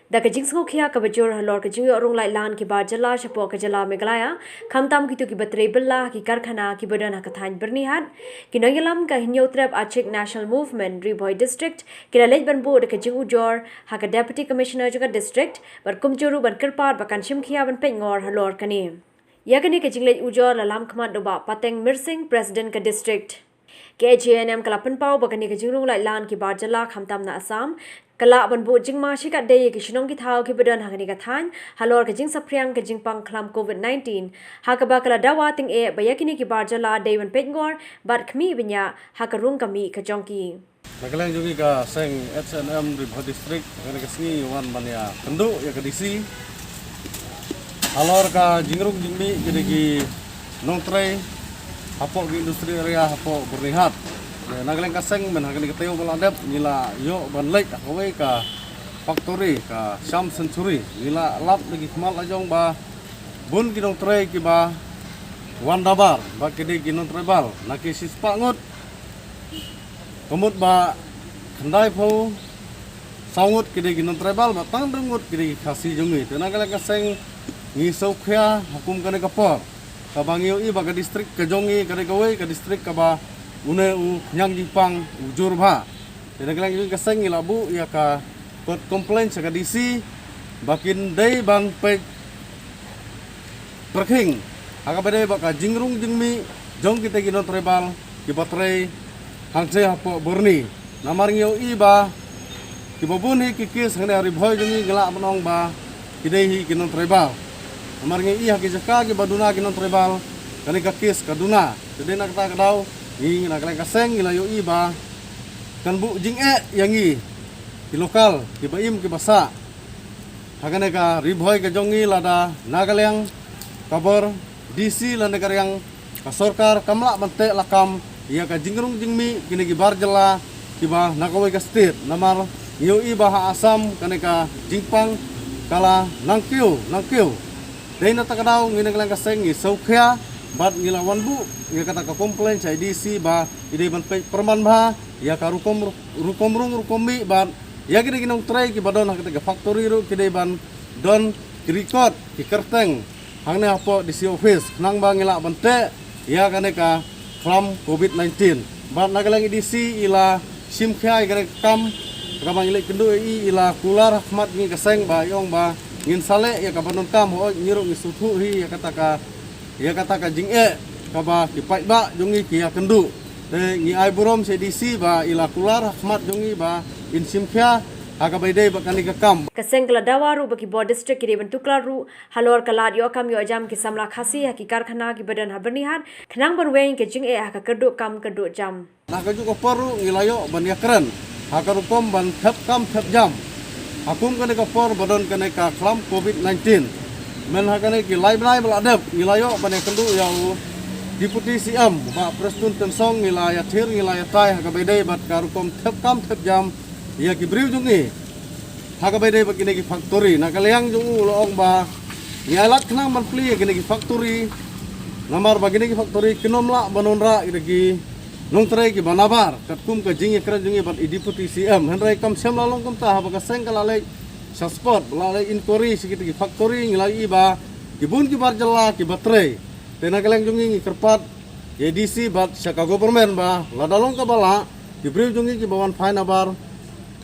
Da kajing sngok khia ka bajur halor kajing yo rung lai lan ki bar jala shapo ka jala meglaya khamtam ki tu ki batre billa ki karkhana ki badana ka thain bernihat ki nangilam ka hinyo trap achik national movement riboy district ki lalej ban bo da kajing ujor ha ka deputy commissioner juga district bar kumjuru ban kirpar bakan shim khia ban pengor halor kani yakani kajing lej ujor lalam khmat do ba pateng mirsing president ka district KJNM kalapan pau bakani kajing rung lai lan ki bar jala khamtam na Assam kala ban bo jingma shika de ki shinong ki thau ki badan hagani ka than halor ka jing sapriang ka jing pang khlam COVID-19 hakaba kala dawa ting e bayakini ki barjala de ban pengor bat khmi binya hakarung kami ka jongki Nagalang juga ka seng SNM Riboy District kana ka singi wan mania kendu ya ka disi halor ka jingrung jingmi jadi ki nongtrai hapok di industri area hapok bernihat nagalang kaseng men hagani keteu baladep nila yo ban lek akawai ka factory ka Sham Century nila lap lagi kemal ajong ba bun kinong tray ki ba wandabar ba kidi kinong trebal naki sispa ngut kemut ba kendai pau sangut kidi kinong trebal ba tang dengut kidi kasi jungi nagalang kaseng ngisau khia hukum kane kapor ka bangio i ba ka distrik ka jongi kare kawai ka distrik ka ba une u nyang jipang ujur ba jadi kelang juga keseng ilabu ya ka pot komplain sa kadisi bakin day bang pe perking aga bade ba ka jingrung jingmi jong kita gino trebal ki batre hangse hapo burni namar ngio i ba ki babuni ki kis hane Riboy jungi gelak menong ba kidei gino trebal namar ngio i haki jaka ki baduna gino trebal kani ka kis kaduna jadi nak ta kadau ni nak lang kaseng ilayo iba kan bu jing yangi di lokal di baim ki basa hagane ka Riboy ka jongi lada nagalang kabar DC la negara yang ka sorkar kamla bante lakam iya ka jingrung jingmi kini ki barjala ki ba nakawai ka state namar yo iba ha Asam kane ka jingpang kala nangkiu dai na takadaw ngine lang kaseng ni saukhya bat ngilawan bu ya kata ka komplain sa IDC ba ide ban perman ba ya ka rukomi bat ya gini ginong tray ki badon kata ka factory ru kide ban don record ki kerteng hangne apo di office nang ba ngila bante ya kane ka klam COVID-19 bat nagalang IDC ila sim khai kane kam kamang ile kendu ila kular rahmat ngi kaseng ba yong ba ngin sale ya ka banon kam ho nyiru ngi sutu hi ya kata ka jing kaba kipai ba jungi kia kendu de ngi ai burom sedisi ba ila kular rahmat jungi ba insim khia aga baide ba kani ka kam kaseng kala dawaru baki bo district ki reban tuklaru halor kalad yo kam yo jam ki samla khasi ha ki karkhana ki badan habernihan khnang ban wein ke jing ha ka kerdu kam kerdu jam na ka juga paru ngilayo ban yakran ha ka rukom ban thap kam thap jam hakum kani ka por badon kani ka klam COVID-19 men hakane ki live beladep ngilayo bane kendu yang deputy CM ba Preston Tensong ngilaya thir ngilaya tai ha bede bat karukom thep kam thep jam ya ki briu jungi ha bede ba kini ki factory na kalyang jungu loong ba ngialat khnang man pli kini ki factory namar ba kini ki factory kinomla banonra ki nong trai ki banabar katkum ka jingi kran jungi bat deputy CM henrai kam sem lalong kam ta ba ka seng kala Sasport, lalai inquiry sikit ki factory ngilai iba kibun ki barjala ki batre tena keleng jungi kerpat EDC bat syaka government ba ladalong ka bala ki briu jungi ki bawan fine abar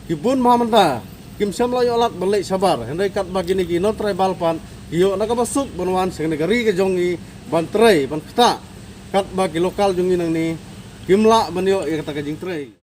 kibun mahamanta kim sam layo alat belai sabar hendai kat bagini ki not tribal pan iyo nakabasuk banwan sing negari ke jongi bantre ban kta kat bagi lokal jungi nang ni kimla banyo ya kata ka jing tre